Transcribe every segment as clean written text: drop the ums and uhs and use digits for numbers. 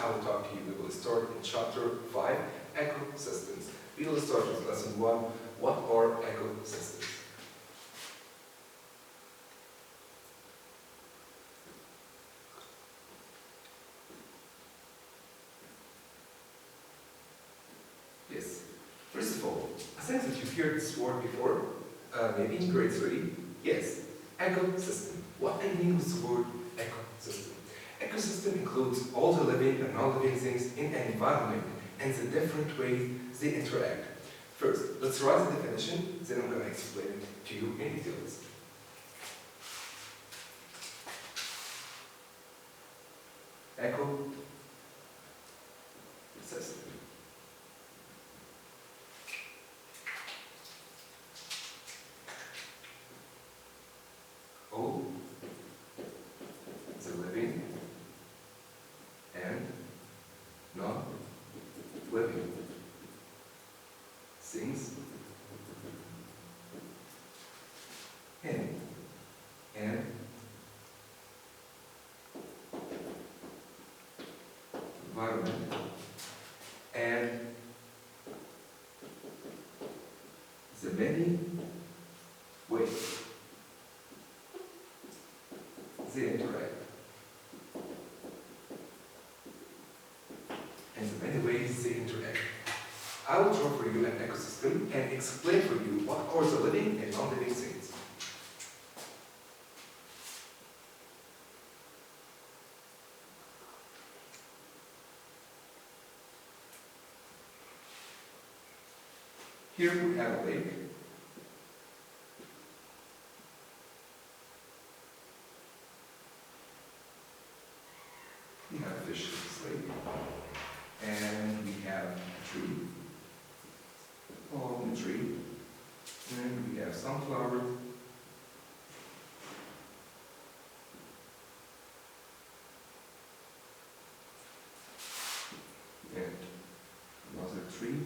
I will talk to you. We will start in chapter 5, ecosystems. We will start with lesson 1, what are ecosystems? Yes. First of all, I think that you've heard this word before, maybe in grade 3. Yes, ecosystem. What I mean with the word ecosystem? Ecosystem includes all the living and non-living things in an environment and the different ways they interact. First, let's write the definition, then I'm going to explain it to you in details. Ecosystem. All the living and non-living things in an environment and the many ways they interact. And the many ways they interact. I will draw for you an ecosystem and explain for you what are the living and non-living things. Here we have a lake. We have fish in this lake. And we have a tree. Palm tree. And we have sunflower. And another tree.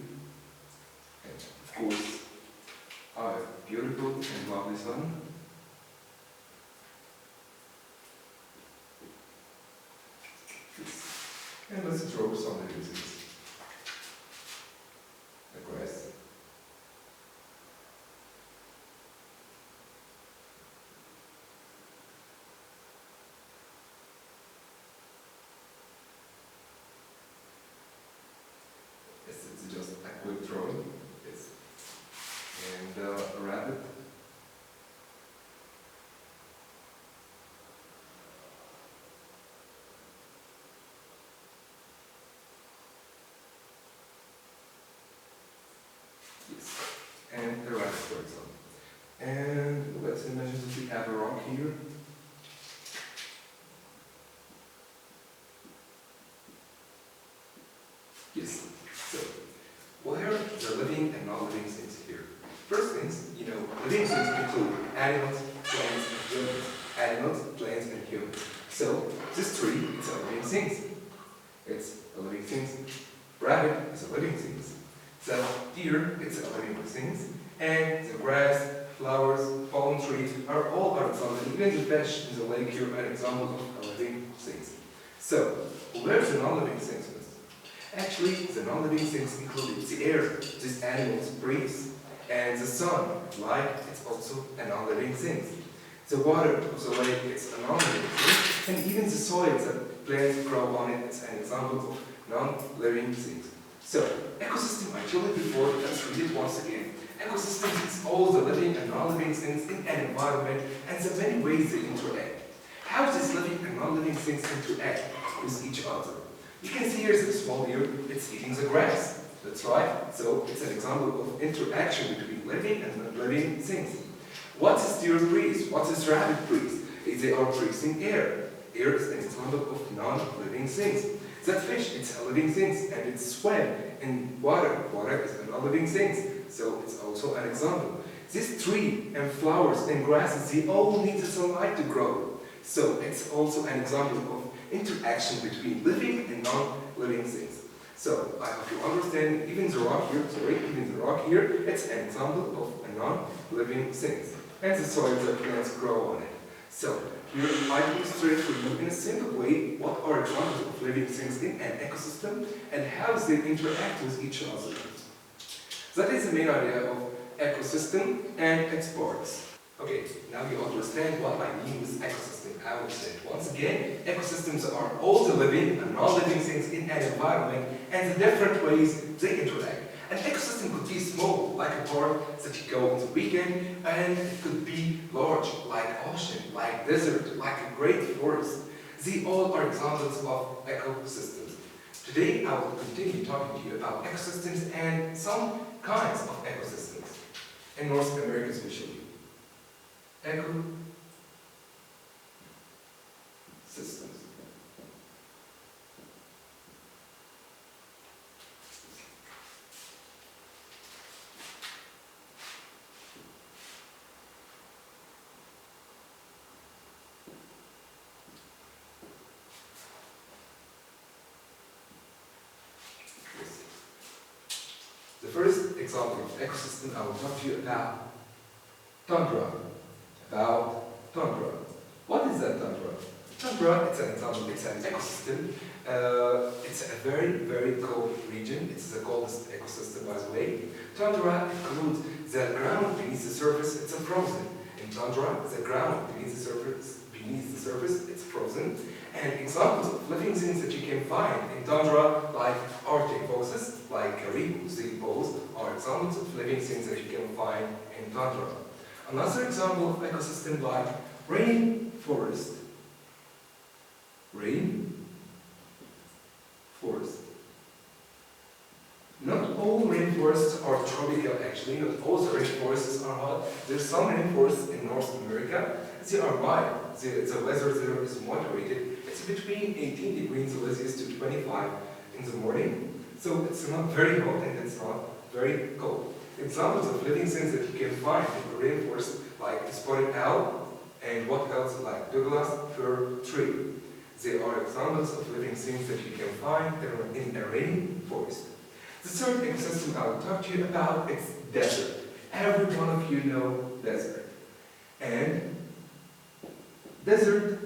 And of course, our beautiful and lovely sun. And let's draw some living things. The grass. Yes, it's just a quick drawing. Yes. And a rabbit. Yes. And a rabbit, for example. And let's imagine that we have a rock here. Yes. So, where are the living and non-living things here? First things, living things include animals, plants, and humans. Animals, plants, and humans. So, this tree is a living thing. It's a living thing. Rabbit is a living thing. So, deer, it's a living thing. And the grass, flowers, palm trees are all examples. Even the fish in the lake here are examples of living things. So, where are the non-living things? Actually, the non-living things include the air, these animals breathe, and the sun, light, it's also a non-living thing. The water of the lake, it's a non-living thing, and even the soil that plants grow on it, it's an example of non-living things. So, ecosystem, I told you before, let's read it once again. Ecosystems is all the living and non-living things in an environment and the many ways they interact. How do these living and non-living things interact with each other? You can see here's a small deer, it's eating the grass. That's right. So it's an example of interaction between living and non-living things. What is deer breathe? What is rabbit breathe? They are breathing air. Air is an example of non-living things. That fish, it's a living thing, and it swim in water. Water is a non-living thing. So it's also an example. This tree and flowers and grasses, they all need the sunlight to grow. So it's also an example of interaction between living and non-living things. So I hope you understand, even the rock here, it's an example of a non-living thing. And the soil that plants grow on it. So Here I illustrate for you in a simple way what are examples of living things in an ecosystem and how they interact with each other. That is the main idea of ecosystem and its parts. Okay, now you understand what I mean with ecosystem. I will say it once again. Ecosystems are all the living and non-living things in an environment and the different ways they interact. An ecosystem could be small, like a park that you go on the weekend, and it could be large, like ocean, like desert, like a great forest. They all are examples of ecosystems. Today I will continue talking to you about ecosystems and some kinds of ecosystems, in North America especially. Ecosystems. The first example of ecosystem I will talk to you about tundra. What is that tundra? Tundra, it's an example, it's an ecosystem. It's a very, very cold region. It's the coldest ecosystem, by the way. Tundra includes the ground beneath the surface, it's frozen. In tundra, the ground beneath the surface, it's frozen. And examples of living things that you can find in tundra, like Arctic fossils, like caribou sea poles, are examples of living things that you can find in tundra. Another example of ecosystem like rainforest. Not all rainforests are tropical actually, not all the rainforests are hot. There's some rainforests in North America, they are mild. The weather there is moderated. It's between 18 degrees Celsius to 25 in the morning. So it's not very hot and it's not very cold. Examples of living things that you can find in the rainforest like the spotted owl and what else like Douglas fir tree. They are examples of living things that you can find in a rainforest. The third ecosystem I will talk to you about is desert. Every one of you know desert. And desert,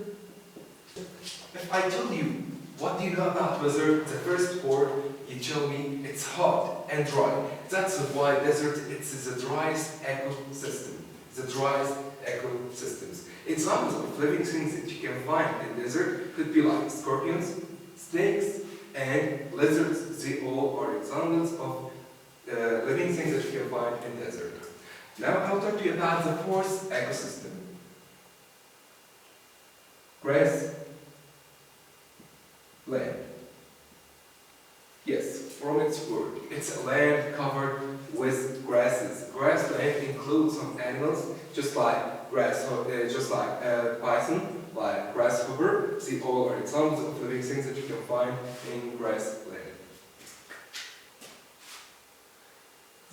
if I tell you what do you know about desert, the first word you tell me it's hot and dry. That's why desert it's the driest ecosystem. The driest ecosystems. Examples of living things that you can find in desert could be like scorpions, snakes, and lizards. They all are examples of living things that you can find in desert. Now I'll talk to you about the fourth ecosystem. Grass, land. Yes, from its word, it's a land covered with grasses. Grassland includes some animals, just like bison, like grasshopper. They all are examples of living things that you can find in grassland.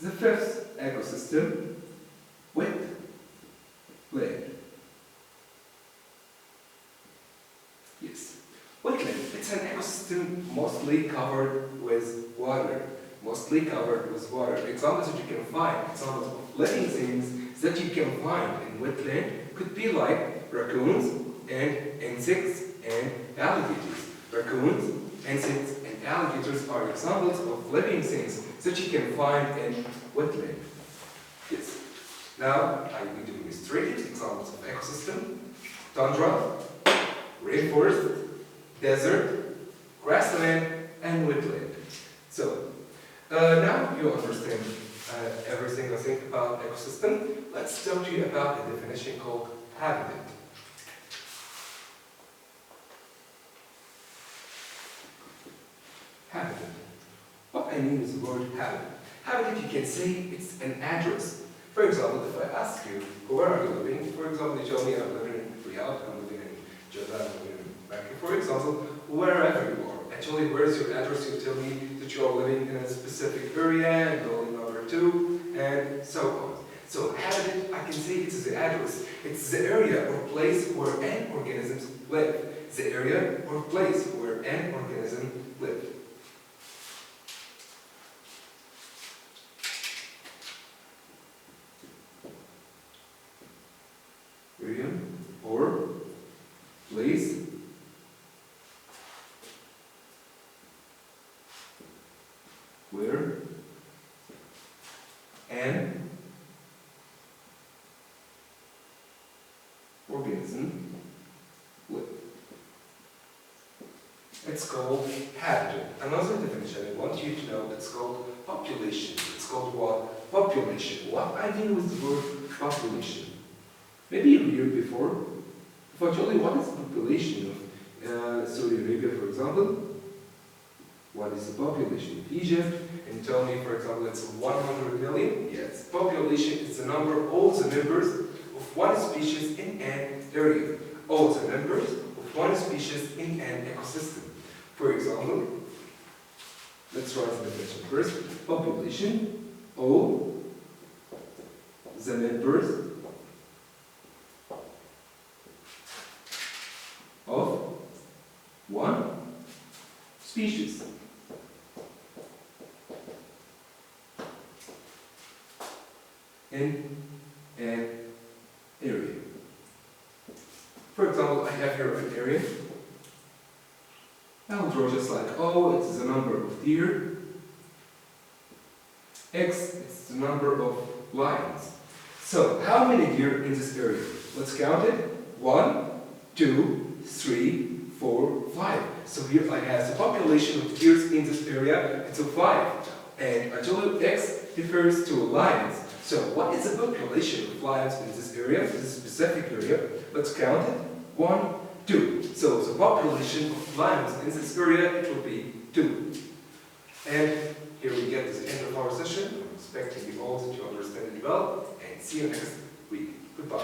The fifth ecosystem, wetland. Yes, wetland. It's an ecosystem mostly covered with water. Examples that you can find, examples of living things that you can find in wetland could be like raccoons and insects and alligators. Raccoons, insects, and alligators are examples of living things that you can find in wetland. Yes. Now I will illustrate examples of ecosystem: tundra, rainforest, desert, grassland, and wetland. So now you understand everything I think about ecosystem. Let's talk to you about a definition called habitat. Habitat. What I mean is the word habitat. Habitat, you can say it's an address. For example, if I ask you, where are you living? For example, you tell me I'm living in Riyadh, I'm living in Jeddah, I'm living in Mecca. For example, wherever you are. Actually, where is your address? You tell me that you are living in a specific area, and building number 2, and so on. So habitat, I can say it's the address. It's the area or place where an organism lives. The area or place where an organism lives. Area or where an organism lived. It's called habitat. Another definition I want you to know, it's called population. It's called what? Population. What I mean with the word population? Maybe you heard before. If I told you what is the population of Saudi Arabia, for example, what is the population of Egypt? And tell me, for example, it's 100 million. Yes, population is the number of all the members of one species in an area. All the members of one species in an ecosystem. For example, let's write the definition first. Population, all the members of one species. In an area. For example, I have here an area. I'll draw just like O, it's the number of deer. X, it's the number of lions. So, how many deer in this area? Let's count it. 1, 2, 3, 4, 5. So here I have the population of deer in this area, it's a 5. And I told you X refers to lions. So what is the population of lions in this area, this specific area? Let's count it. 1, 2. So the population of lions in this area, it will be 2. And here we get to the end of our session. I'm expecting you all to understand it well. And see you next week. Goodbye.